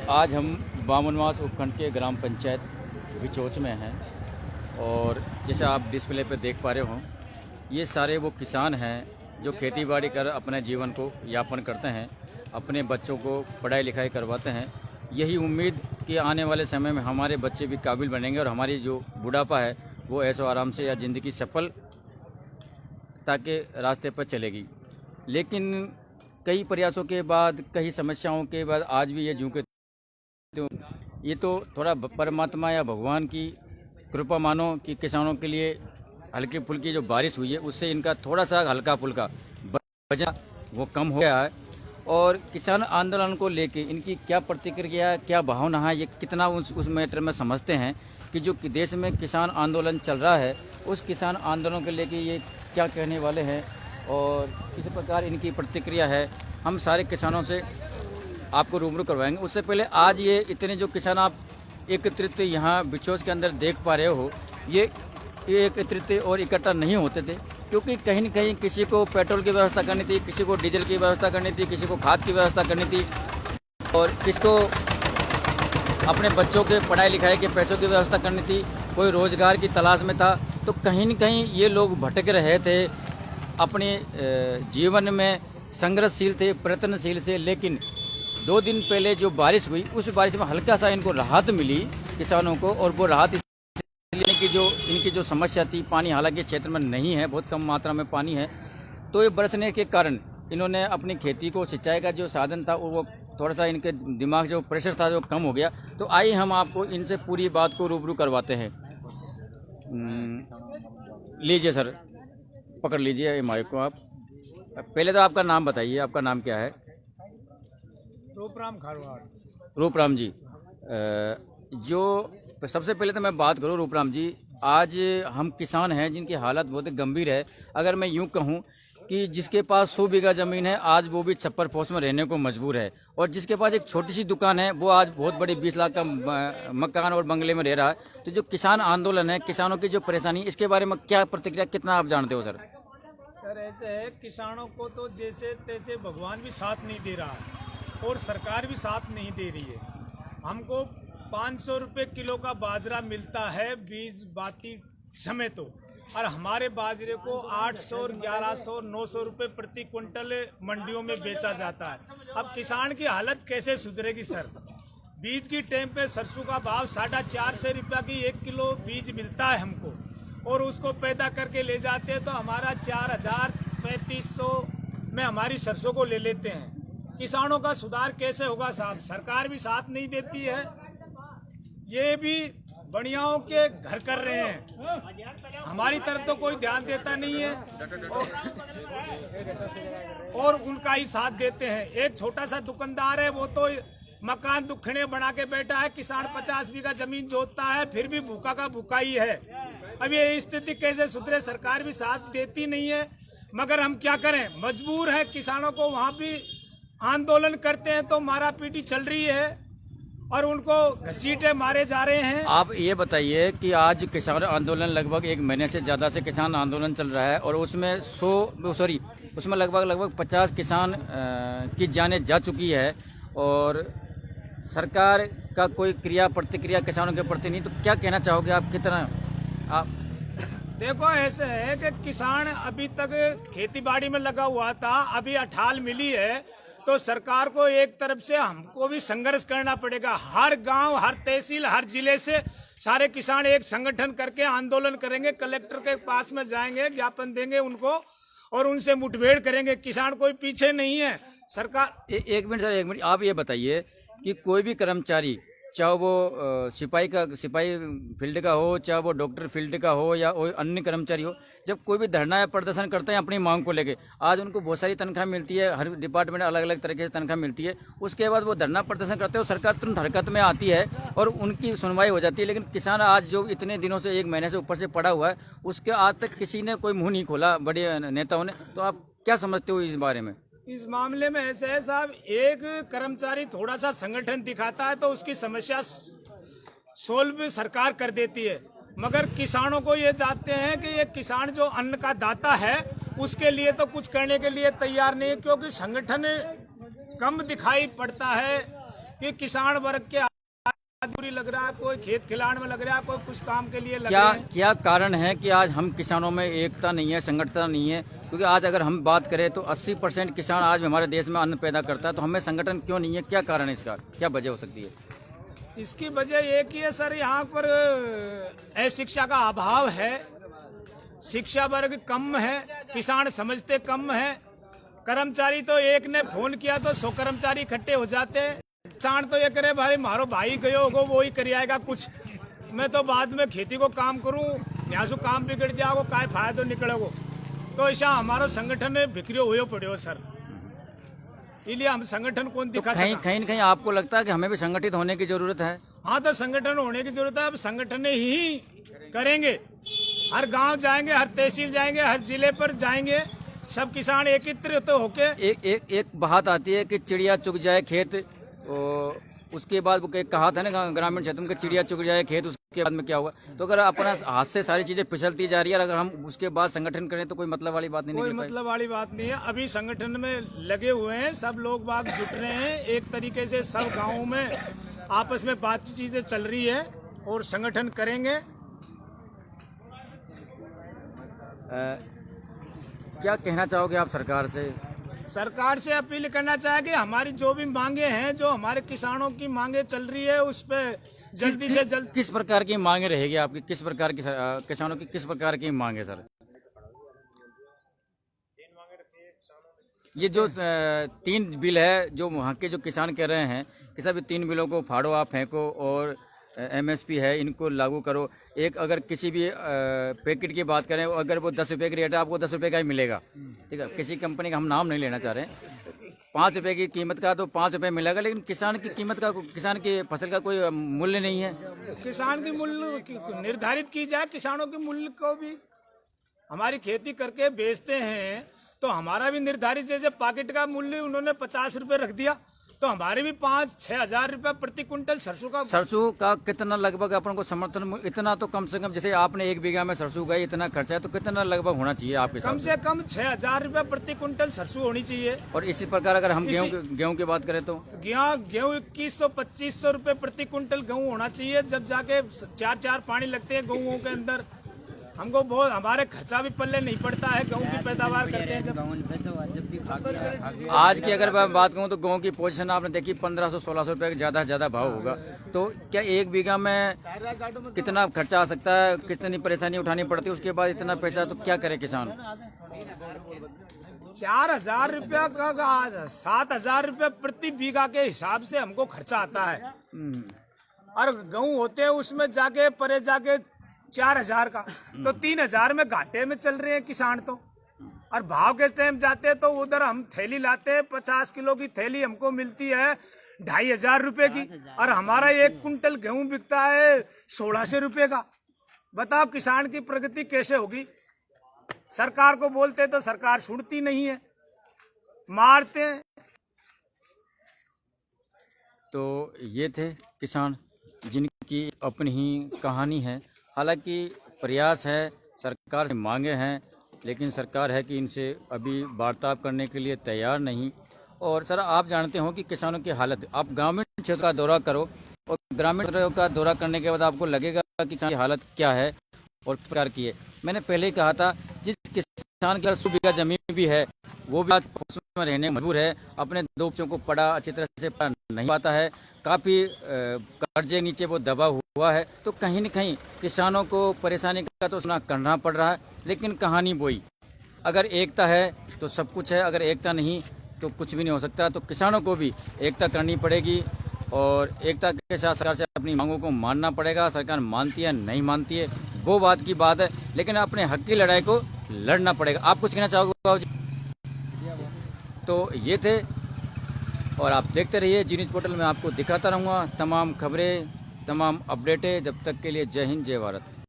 आज हम बामनवास उपखंड के ग्राम पंचायत बिचौच में हैं और जैसे आप डिस्प्ले पे देख पा रहे हो, ये सारे वो किसान हैं जो खेती बाड़ी कर अपने जीवन को यापन करते हैं, अपने बच्चों को पढ़ाई लिखाई करवाते हैं। यही उम्मीद कि आने वाले समय में हमारे बच्चे भी काबिल बनेंगे और हमारी जो बुढ़ापा है वो ऐशो आराम से या ज़िंदगी सफल ताकि रास्ते पर चलेगी। लेकिन कई प्रयासों के बाद, कई समस्याओं के बाद आज भी ये झुके, तो ये तो थोड़ा परमात्मा या भगवान की कृपा मानो कि किसानों के लिए हल्की फुल्की जो बारिश हुई है उससे इनका थोड़ा सा हल्का फुल्का वजह वो कम हो गया है। और किसान आंदोलन को लेके इनकी क्या प्रतिक्रिया, क्या भावना है, ये कितना उस मैटर में समझते हैं कि जो देश में किसान आंदोलन चल रहा है उस किसान आंदोलन को लेके ये क्या कहने वाले हैं और किस प्रकार इनकी प्रतिक्रिया है, हम सारे किसानों से आपको रूबरू करवाएंगे। उससे पहले आज ये इतने जो किसान आप एकत्रित यहाँ बिचौच के अंदर देख पा रहे हो, ये एकत्रित और इकट्ठा नहीं होते थे क्योंकि कहीं न कहीं किसी को पेट्रोल की व्यवस्था करनी थी, किसी को डीजल की व्यवस्था करनी थी, किसी को खाद की व्यवस्था करनी थी और किसको अपने बच्चों के पढ़ाई लिखाई के पैसों की व्यवस्था करनी थी, कोई रोज़गार की तलाश में था। तो कहीं न कहीं ये लोग भटक रहे थे, अपने जीवन में संघर्षशील थे, प्रयत्नशील थे। लेकिन 2 दिन पहले जो बारिश हुई उस बारिश में हल्का सा इनको राहत मिली किसानों को, और वो राहत इसलिए कि इनकी जो समस्या थी, पानी हालांकि क्षेत्र में नहीं है, बहुत कम मात्रा में पानी है, तो ये बरसने के कारण इन्होंने अपनी खेती को सिंचाई का जो साधन था वो थोड़ा सा इनके दिमाग जो प्रेशर था जो कम हो गया। तो आइए हम आपको इनसे पूरी बात को रूबरू करवाते हैं। लीजिए सर, पकड़ लीजिए ये माइक को। आप पहले तो आपका नाम बताइए, आपका नाम क्या है? रूपराम खारवाड़। रूपराम जी, जो सबसे पहले तो मैं बात करूं रूपराम जी, आज हम किसान हैं जिनकी हालत बहुत गंभीर है। अगर मैं यूं कहूं कि जिसके पास 100 बीघा ज़मीन है आज वो भी छप्पर पोस्ट में रहने को मजबूर है, और जिसके पास एक छोटी सी दुकान है वो आज बहुत बड़ी 20 लाख का मकान और बंगले में रह रहा है। तो जो किसान आंदोलन है, किसानों की जो परेशानी, इसके बारे में क्या प्रतिक्रिया, कितना आप जानते हो सर? सर ऐसे है, किसानों को तो जैसे तैसे भगवान भी साथ नहीं दे रहा है और सरकार भी साथ नहीं दे रही है। हमको 500 रुपये किलो का बाजरा मिलता है बीज बाती समय तो, और हमारे बाजरे को 800, 1100, 900 रुपये प्रति क्विंटल मंडियों में बेचा जाता है। अब किसान की हालत कैसे सुधरेगी सर? बीज की टाइम पे सरसों का भाव 450 रुपया की 1 किलो बीज मिलता है हमको, और उसको पैदा करके ले जाते हैं तो हमारा 4000-3500 में हमारी सरसों को ले लेते हैं। किसानों का सुधार कैसे होगा साहब? सरकार भी साथ नहीं देती है, ये भी बढ़ियाओं के घर कर रहे हैं, हमारी तरफ तो कोई ध्यान देता नहीं है और उनका ही साथ देते हैं। एक छोटा सा दुकानदार है, वो तो मकान दुखने बना के बैठा है। किसान 50 बीघा जमीन जोतता है फिर भी भूखा का भूखा ही है। अब ये स्थिति कैसे सुधरे? सरकार भी साथ देती नहीं है, मगर हम क्या करें, मजबूर है। किसानों को वहाँ भी आंदोलन करते हैं तो मारा पीटी चल रही है और उनको घसीटे मारे जा रहे हैं। आप ये बताइए कि आज किसान आंदोलन लगभग 1 महीने से ज़्यादा से किसान आंदोलन चल रहा है और उसमें उसमें लगभग 50 किसान की जानें जा चुकी है और सरकार का कोई क्रिया प्रतिक्रिया किसानों के प्रति नहीं। तो क्या कहना चाहोगे आप? कितना आप देखो, ऐसे है कि किसान अभी तक खेती बाड़ी में लगा हुआ था, अभी अठाल मिली है तो सरकार को एक तरफ से हमको भी संघर्ष करना पड़ेगा। हर गांव, हर तहसील, हर जिले से सारे किसान एक संगठन करके आंदोलन करेंगे, कलेक्टर के पास में जाएंगे, ज्ञापन देंगे उनको और उनसे मुठभेड़ करेंगे। किसान कोई पीछे नहीं है। सरकार एक मिनट सर, 1 मिनट, आप ये बताइए कि कोई भी कर्मचारी, चाहे वो सिपाही फील्ड का हो, चाहे वो डॉक्टर फील्ड का हो या कोई अन्य कर्मचारी हो, जब कोई भी धरना या प्रदर्शन करते हैं अपनी मांग को लेके, आज उनको बहुत सारी तनख्वाह मिलती है, हर डिपार्टमेंट अलग अलग तरीके से तनख्वाह मिलती है। उसके बाद वो धरना प्रदर्शन करते हैं और सरकार तुरंत हरकत में आती है और उनकी सुनवाई हो जाती है। लेकिन किसान आज जो इतने दिनों से, 1 महीने से ऊपर से पड़ा हुआ है, उसके आज तक किसी ने कोई मुँह नहीं खोला, बड़े नेताओं ने। तो आप क्या समझते हो इस बारे में? इस मामले में ऐसे है साहब, एक कर्मचारी थोड़ा सा संगठन दिखाता है तो उसकी समस्या सोल्व सरकार कर देती है, मगर किसानों को ये जानते हैं कि ये किसान जो अन्न का दाता है उसके लिए तो कुछ करने के लिए तैयार नहीं है, क्योंकि संगठन कम दिखाई पड़ता है कि किसान वर्ग के मजदूरी लग रहा है, कोई खेत खिलाड़ में लग रहा है, कोई कुछ काम के लिए लग क्या रहा है। क्या कारण है कि आज हम किसानों में एकता नहीं है, संगठनता नहीं है? क्योंकि आज अगर हम बात करें तो 80% किसान आज हमारे देश में अन्न पैदा करता है, तो हमें संगठन क्यों नहीं है? क्या कारण है इसका? क्या वजह हो सकती है? इसकी वजह एक ही है सर, यहाँ पर अशिक्षा का अभाव है, शिक्षा वर्ग कम है, किसान समझते कम है। कर्मचारी तो एक ने फोन किया तो 100 कर्मचारी इकट्ठे हो जाते हैं। किसान तो ये करे भाई मारो भाई गयो होगो वो ही कर आएगा कुछ, मैं तो बाद में खेती को काम करूं, यहाँ से काम बिगड़ जाओ काय फायदो निकलेगो। तो ऐसा हमारा संगठन बिखरे हुए पड़े सर, इसलिए हम संगठन कौन तो दिखा कहीं न कहीं आपको लगता है कि हमें भी संगठित होने की जरूरत है? हाँ, तो संगठन होने की जरूरत है। अब संगठन ही करेंगे, हर गांव जाएंगे, हर तहसील जाएंगे, हर जिले पर जाएंगे, सब किसान एकत्रित होके एक बात आती है कि चिड़िया चुग जाए खेत, उसके बाद वो कहा था ना ग्रामीण क्षेत्र में कि चिड़िया चुग जाए खेत, उसके बाद में क्या होगा? तो अगर अपना हाथ से सारी चीजें फिसलती जा रही है, अगर हम उसके बाद संगठन करें तो कोई मतलब वाली बात नहीं कोई निकल पाएगी। मतलब वाली बात नहीं है। अभी संगठन में लगे हुए हैं, सब लोग बाग जुट रहे हैं, एक तरीके से सब गाँव में आपस में बातचीत चीजें चल रही है और संगठन करेंगे। क्या कहना चाहोगे आप सरकार से? सरकार से अपील करना चाहेंगे हमारी जो भी मांगे हैं, जो हमारे किसानों की मांगे चल रही है, उस पे जल्दी से जल्द। किस प्रकार की मांगे रहेगी आपकी? किस प्रकार की किसानों की किस प्रकार की मांगे सर? ये जो 3 बिल है जो वहाँ के जो किसान कह रहे हैं कि सब 3 बिलों को फाड़ो, आप फेंको और MSP है इनको लागू करो। एक अगर किसी भी पैकेट की बात करें, अगर वो 10 रुपये की रेट है, आपको 10 रुपये का ही मिलेगा, ठीक है? किसी कंपनी का हम नाम नहीं लेना चाह रहे हैं। 5 रुपये की कीमत का तो 5 रुपये मिलेगा, लेकिन किसान की कीमत का, किसान की फसल का कोई मूल्य नहीं है। किसान की मूल्य निर्धारित की जाए, किसानों के मूल्य को भी हमारी खेती करके बेचते हैं तो हमारा भी निर्धारित, जैसे पैकेट का मूल्य उन्होंने 50 रुपये रख दिया तो हमारे भी 5-6 हजार रुपये प्रति क्विंटल सरसों का कितना लगभग अपन को समर्थन, इतना तो कम से कम, जैसे आपने 1 बीघा में सरसों उगाई, इतना खर्चा है, तो कितना लगभग होना चाहिए आपके हिसाब से? कम से कम 6 हजार रुपये प्रति क्विंटल सरसों होनी चाहिए। और इसी प्रकार अगर हम गेहूं की बात करें तो गेहूं 2100-2500 रुपये प्रति क्विंटल गेहूं होना चाहिए, जब जाके 4 पानी लगते हैं गेहूं के अंदर। हमको बहुत, हमारे खर्चा भी पल्ले नहीं पड़ता है, गेहूं की पैदावार करते हैं जब। आज की अगर मैं बात करूं तो गेहूं की पोजीशन आपने देखी 1500-1600 रुपये का ज्यादा भाव होगा। तो क्या 1 बीघा में कितना खर्चा आ सकता है, कितनी परेशानी उठानी पड़ती है, उसके बाद इतना पैसा तो क्या करे किसान? 4000 रुपया का 7000 रुपये प्रति बीघा के हिसाब से हमको खर्चा आता है। और गेहूं होते हैं उसमें जाके परे जाके 4000 का, तो 3000 में घाटे में चल रहे हैं किसान तो। और भाव के टाइम जाते तो उधर हम थैली लाते हैं, 50 किलो की थैली हमको मिलती है 2500 रुपये की, और हमारा 1 कुंटल गेहूं बिकता है 1600 रुपये का। बताओ किसान की प्रगति कैसे होगी? सरकार को बोलते तो सरकार सुनती नहीं है, मारते हैं। तो ये थे किसान जिनकी अपनी ही कहानी है। हालांकि प्रयास है, सरकार से मांगे हैं, लेकिन सरकार है कि इनसे अभी वार्तालाप करने के लिए तैयार नहीं। और सर आप जानते हो कि किसानों की हालत, आप ग्रामीण क्षेत्र का दौरा करो और ग्रामीण क्षेत्र का दौरा करने के बाद आपको लगेगा कि किसान की हालत क्या है और किस प्रकार की है। मैंने पहले ही कहा था, जिस किसान की 100 बीघा जमीन भी है वो भी आज उसमें रहने मजबूर है, अपने 2 बच्चों को पढ़ा अच्छी तरह से पढ़ा नहीं पाता है, काफ़ी कर्जे नीचे वो दबा हुआ है। तो कहीं न कहीं किसानों को परेशानी का तो सामना करना पड़ रहा है। लेकिन कहानी वही, अगर एकता है तो सब कुछ है, अगर एकता नहीं तो कुछ भी नहीं हो सकता। तो किसानों को भी एकता करनी पड़ेगी और एकता के साथ सरकार से अपनी मांगों को मानना पड़ेगा। सरकार मानती है नहीं मानती है वो बात की बात है, लेकिन अपने हक की लड़ाई को लड़ना पड़ेगा। आप कुछ कहना चाहोगे बाबू जी? तो ये थे, और आप देखते रहिए जी न्यूज़ पोर्टल में, आपको दिखाता रहूँगा तमाम खबरें, तमाम अपडेटें। जब तक के लिए जय हिंद, जय भारत।